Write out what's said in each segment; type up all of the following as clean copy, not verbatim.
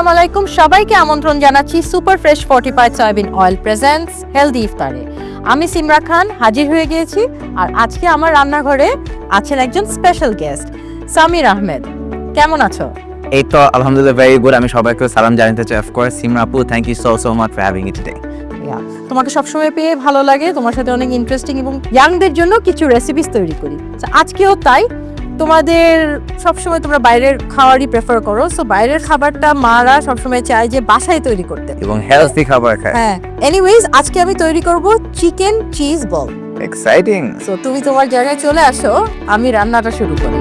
আসসালামু আলাইকুম, সবাইকে আমন্ত্রণ জানাচ্ছি super fresh fortified soybean oil presents healthy ইফতারে। আমি সিমরা খান হাজির হয়ে গিয়েছি, আর আজকে আমার রান্নাঘরে আছেন একজন স্পেশাল গেস্ট, সামির আহমেদ। কেমন আছো? এই তো আলহামদুলিল্লাহ, ভেরি গুড। আমি সবাইকে সালাম জানাতে চাই। অফ কোর্স সিমরা আপু, thank you so much for having me today. তোমাকে সবসময় পেয়ে ভালো লাগে, তোমার সাথে অনেক ইন্টারেস্টিং এবং ইয়াংদের জন্য কিছু রেসিপিস তৈরি করি। আজকেও তাই। তোমাদের সবসময় তোমরা বাইরের খাবারই প্রেফার করো, সো বাইরের খাবারটা মারা সবসময় চায় যে বাসায় তৈরি করতে এবং হেলদি খাবার খায়। হ্যাঁ, এনিওয়েজ আজকে আমি তৈরি করব chicken cheese ball. Exciting. So তুমি তোমার জায়গায় চলে আসো, আমি রান্নাটা শুরু করি।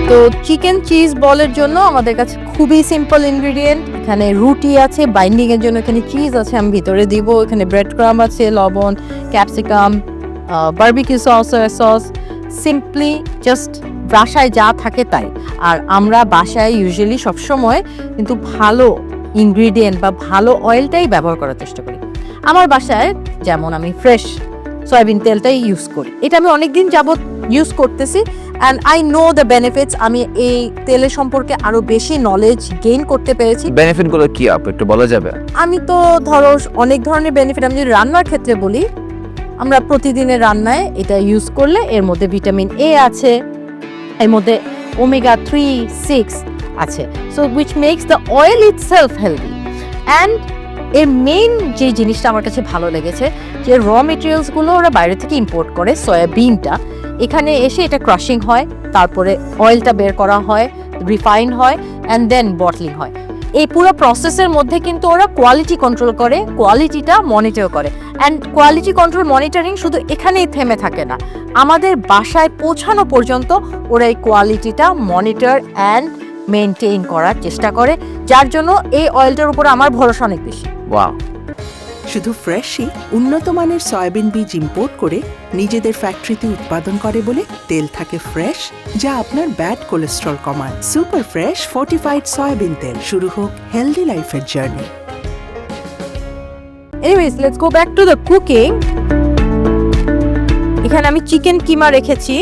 তো চিকেন চিজ বলের জন্য আমাদের কাছে খুবই সিম্পল ইনগ্রেডিয়েন্ট। এখানে রুটি আছে, বাইন্ডিং এর জন্য এখানে চিজ আছে, আমি ভিতরে দিব। এখানে ব্রেড ক্রাম্ব আছে, লবণ, capsicum, barbecue sauce, soya sauce, simply just বাসায় যা থাকে তাই। আর আমরা বাসায় ইউজুয়ালি সবসময় কিন্তু ভালো ইনগ্রেডিয়েন্ট বা ভালো অয়েলটাই ব্যবহার করার চেষ্টা করি। আমার বাসায় যেমন আমি ফ্রেশ সয়াবিন তেলটাই ইউজ করি, এটা আমি অনেকদিন যাবত ইউজ করতেছি and I know the benefits. আমি এই তেলের সম্পর্কে আরো বেশি নলেজ গেইন করতে পেরেছি। বেনিফিটগুলো কি আপু একটু বলা যাবে? আমি তো ধরো অনেক ধরনের বেনিফিট, আমি যদি রান্নার ক্ষেত্রে বলি, আমরা প্রতিদিনের রান্নায় এটা ইউজ করলে এর মধ্যে ভিটামিন এ আছে, এর মধ্যে ওমেগা 3, 6 আছে, so which makes the oil itself healthy. And এর মেইন যে জিনিসটা আমার কাছে ভালো লেগেছে, যে র মেটেরিয়ালসগুলো ওরা বাইরে থেকে ইম্পোর্ট করে, সয়াবিনটা এখানে এসে এটা ক্রাশিং হয়, তারপরে অয়েলটা বের করা হয়, রিফাইন হয়, অ্যান্ড দেন বটলিং হয়। এই পুরো প্রসেসের মধ্যে কিন্তু ওরা কোয়ালিটি কন্ট্রোল করে, কোয়ালিটিটা মনিটর করে। অ্যান্ড কোয়ালিটি কন্ট্রোল মনিটরিং শুধু এখানেই থেমে থাকে না, আমাদের বাসায় পৌঁছানো পর্যন্ত ওরা এই কোয়ালিটিটা মনিটর অ্যান্ড মেনটেইন করার চেষ্টা করে, যার জন্য এই অয়েলটার উপর আমার ভরসা অনেক বেশি। ওয়াও। শুধু ফ্রেশই উন্নত মানের সয়াবিন বীজ ইম্পোর্ট করে নিজেদের ফ্যাক্টরিতে উৎপাদন করে বলে তেল থাকে ফ্রেশ, যা আপনার ব্যাড কোলেস্ট্রল কমায়। সুপার ফ্রেশ ফর্টিফাইড সয়াবিন তেল। শুরু হোক হেলদি লাইফের journey. Anyways, let's go back to the cooking. এখানে আমি চিকেন কিমা রেখেছি,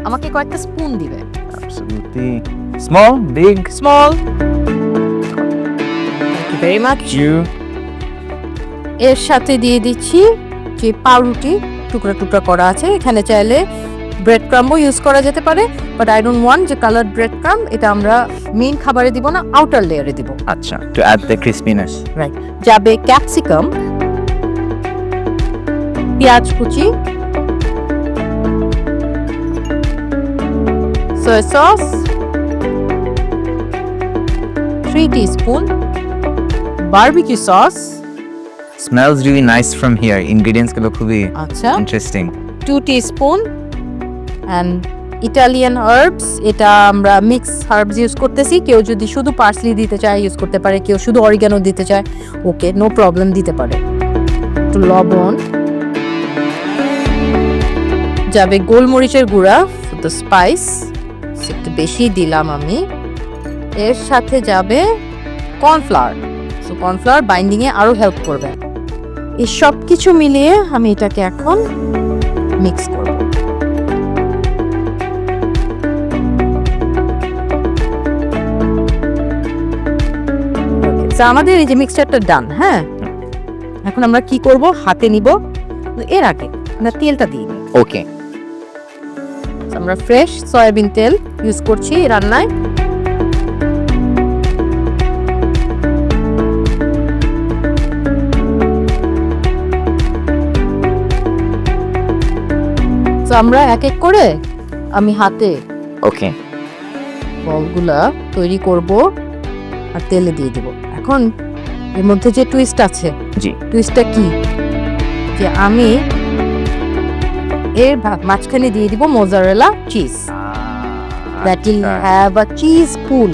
আমাকে কয়েকটা স্পুন দিবে। Absolutely. Small, big? Small. Thank you very much. এর সাথে দিয়ে দিচ্ছি যে পাউরুটি টুকরা টুকরা করা আছে। এখানে চাইলে ব্রেড ক্রাম্বও ইউজ করা যেতে পারে, বাট আই ডোন্ট ওয়ান্ট যে কালার ব্রেড ক্রাম্ব, এটা আমরা মেইন খাবারে দিব না, আউটার লেয়ারে দিব। আচ্ছা, to add the crispiness. Right. যাবে ক্যাপসিকাম, পেঁয়াজ কুচি, soya sauce 3 teaspoon, barbecue sauce. Smells really nice from here. Ingredients গুলো খুবই আচ্ছা, interesting. 2 teaspoon and Italian herbs, এটা আমরা মিক্স হার্বস ইউজ করতেছি। কেউ যদি শুধু পার্সলি দিতে চায় ইউজ করতে পারে, কেউ শুধু অরিগানো দিতে চায়, ওকে, নো প্রবলেম, দিতে পারে। একটু লবণ যাবে, গোলমরিচের গুঁড়া, দ্য স্পাইস একটু বেশি দিলাম আমি। এর সাথে যাবে কর্নফ্লাওয়ার, সো কর্নফ্লাওয়ার বাইন্ডিং এ আরো হেল্প করবে। এই সব কিছু মিলিয়ে আমি এটাকে এখন মিক্স করব। আমাদের এই যে মিক্সচারটা ডান। হ্যাঁ, এখন আমরা কি করব, হাতে নিব। এর আগে আমরা তেলটা দিই। ওকে, আমরা ফ্রেশ সয়াবিন তেল ইউজ করছি রান্নায়। আমরা এক এক করে আমি হাতে ওকে বলগুলা তৈরি করব আর তেলে দিয়ে দিব। এখন এর মধ্যে যে টুইস্ট আছে, জি, টুইস্টটা কি, যে আমি এর মাঝখানে দিয়ে দিব mozzarella cheese, that will have a cheese pull.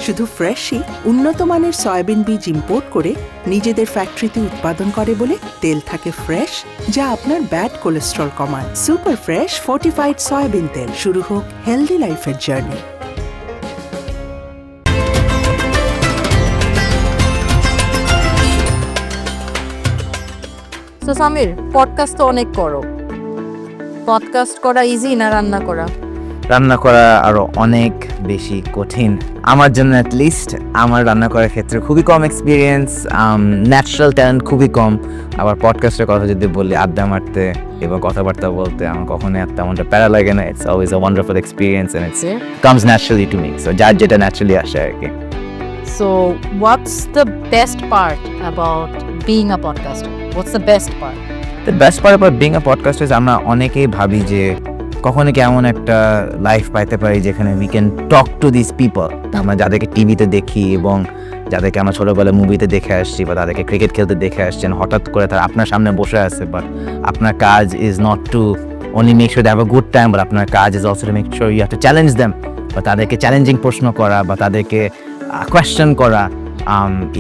শুধু ফ্রেশই উন্নত মানের সয়াবিন বীজ ইম্পোর্ট করে নিজেদের ফ্যাক্টরিতে উৎপাদন করে বলে তেল থাকে ফ্রেশ, যা আপনার ব্যাড কোলেস্ট্রল কমায়। সুপার ফ্রেশ ফর্টিফাইড সয়াবিন তেল। শুরু হোক হেলদি লাইফের জার্নি। সো সামির, পডকাস্ট তো অনেক করো, পডকাস্ট করা ইজি না রান্না করা? রান্না করা আরো অনেক বেশি কঠিন আমার জন্য। লিস্ট আমার রান্না করার ক্ষেত্রে খুবই কম এক্সপিরিয়েন্স, ন্যাচারাল ট্যালেন্ট খুবই কম। আবার পডকাস্টের কথা যদি বলি, আড্ডা মারতে এবং কথাবার্তা বলতে আমার কখনোই তেমনটা প্যারা লাগে না। It's always a wonderful experience and it's comes naturally to me. So যার যেটা ন্যাচারালি আসে আর কি। So what's the best part about being a podcaster? What's the best part? The best part about being a podcast is আমরা অনেকেই ভাবি যে কখনো কি এমন একটা লাইফ পাইতে পারি যেখানে we can talk to this people, আমরা যাদেরকে টিভিতে দেখি এবং যাদেরকে আমরা ছোটোবেলায় মুভিতে দেখে আসছি বা তাদেরকে ক্রিকেট খেলতে দেখে আসছেন, হঠাৎ করে তারা আপনার সামনে বসে আছে। বাট আপনার কাজ is not to only make sure they have a good time, but আপনার কাজ is also to make sure you have to challenge them, বা তাদেরকে চ্যালেঞ্জিং প্রশ্ন করা বা তাদেরকে কোয়েশ্চেন করা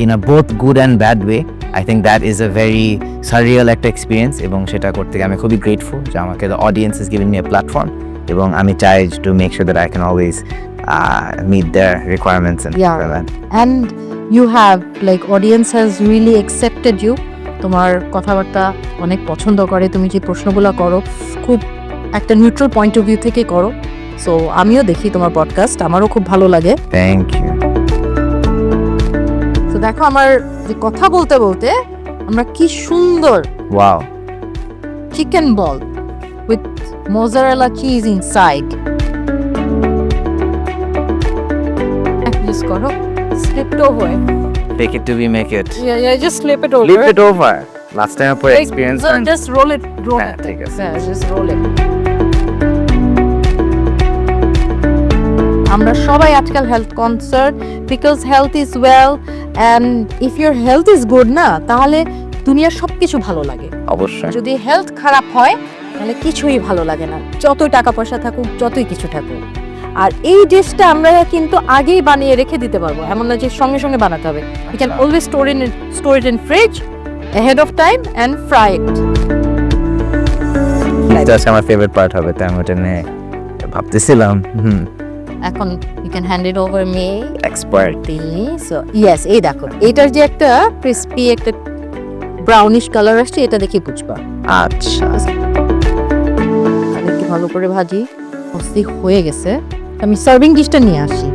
in a both good and bad way. I think that is a very surreal একটা এক্সপিরিয়েন্স এবং সেটা করতে গিয়ে আমি খুবই গ্রেটফুল যে আমাকে the audience is giving me a platform এবং আমি চাই to make sure that I can always meet their requirements and Yeah. that. And you have like audience has really accepted you. তোমার কথাবার্তা অনেক পছন্দ করে, তুমি যে প্রশ্নগুলো করো খুব একটা নিউট্রাল পয়েন্ট অফ ভিউ থেকে করো। সো আমিও দেখি তোমার পডকাস্ট, আমারও খুব ভালো লাগে। Thank you. তো দেখো আমার যে কথা বলতে বলতে আমরা কি সুন্দর Wow. Chicken ball with mozzarella cheese inside. Just করো, slip it over. Take it to be make it. Yeah, just slip it over. Flip it over. Last time I experience So and just roll it. হ্যাঁ, ঠিক আছে। Yeah, just roll it. আমরা সবাই আজকাল health concern, because health is well, and if your health is good না, তাহলে দুনিয়ার সব কিছু ভালো লাগে। অবশ্যই। যদি হেলথ খারাপ হয় তাহলে কিছুই ভালো লাগে না, যতই টাকা পয়সা থাকুক, যতই কিছু থাকুক। আর এই ডিশটা আমরা কিন্তু আগেই বানিয়ে রেখে দিতে পারবো, এমন না যে সঙ্গে সঙ্গে বানাতে হবে। We can always store it in fridge ahead of time and fry it. এটা হচ্ছে আমার ফেভারিট পার্ট হবে, তাই আমি ওটা নিয়ে ভাবতেছিলাম। এখন you can hand it over me. Expert. So yes, এই দেখো এটার যে একটা ক্রিসপি একটা ব্রাউনিশ কালার আসছে, এটা দেখে বুঝবা। আচ্ছা, আমি একটু ভালো করে ভাজি, অস্থি হয়ে গেছে। আমি সার্ভিং ডিশটা নিয়ে আসি।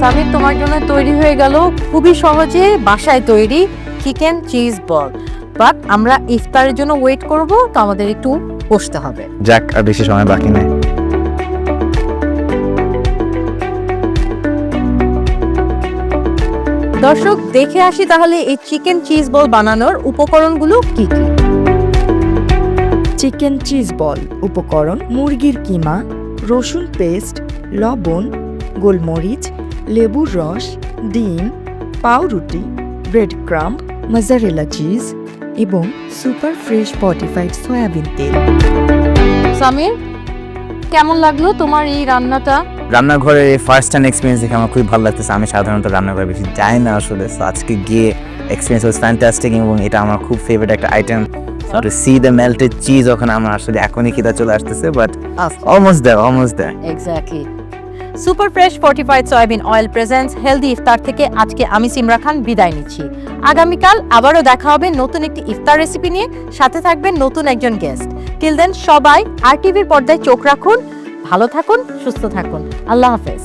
সামির, তোমার জন্য তৈরি হয়ে গেল খুবই সহজে বাসায় তৈরি চিকেন চিজ বল। বাট আমরা ইফতারের জন্য ওয়েট করব, তো আমাদের একটু বসতে হবে। যাক, আর বেশি সময় বাকি নেই। দর্শক, দেখে আসি তাহলে এই চিকেন চিজ বল বানানোর উপকরণগুলো কি কি। চিকেন চিজ বল উপকরণ: মুরগির কিমা, রসুন পেস্ট, লবণ, গোলমরিচ, লেবুর রস, ডিম, পাউরুটি, ব্রেড ক্রাম্ব, মজারেলা চিজ এবং সুপার ফ্রেশ ফর্টিফাইড সয়াবিন তেল। সামির, কেমন লাগলো তোমার এই রান্নাটা? রান্নাঘরের এই ফার্স্ট হ্যান্ড এক্সপিরিয়েন্স দেখে আমার খুবই ভালো লাগতেছে। আমি সাধারণত রান্নাঘরে বেশি যাই না আসলে, সো আজকে গিয়ে এক্সপিরিয়েন্স ওয়াজ ফ্যান্টাস্টিক এবং এটা আমার খুব ফেভারিট একটা item. To see the melted cheese, ওখানে আমার আসলে এখনই খিদা চলে আসতেছে, but almost there. Exactly. Super fresh fortified soybean oil presents healthy ইফতার থেকে আজকে আমি সিমরা খান বিদায় নিচ্ছি। আগামীকাল আবারও দেখা হবে নতুন একটি ইফতার রেসিপি নিয়ে, সাথে থাকবেন নতুন একজন গেস্ট। টিল দেন সবাই আর টিভির পর্দায় চোখ রাখুন, ভালো থাকুন, সুস্থ থাকুন। আল্লাহ হাফেজ।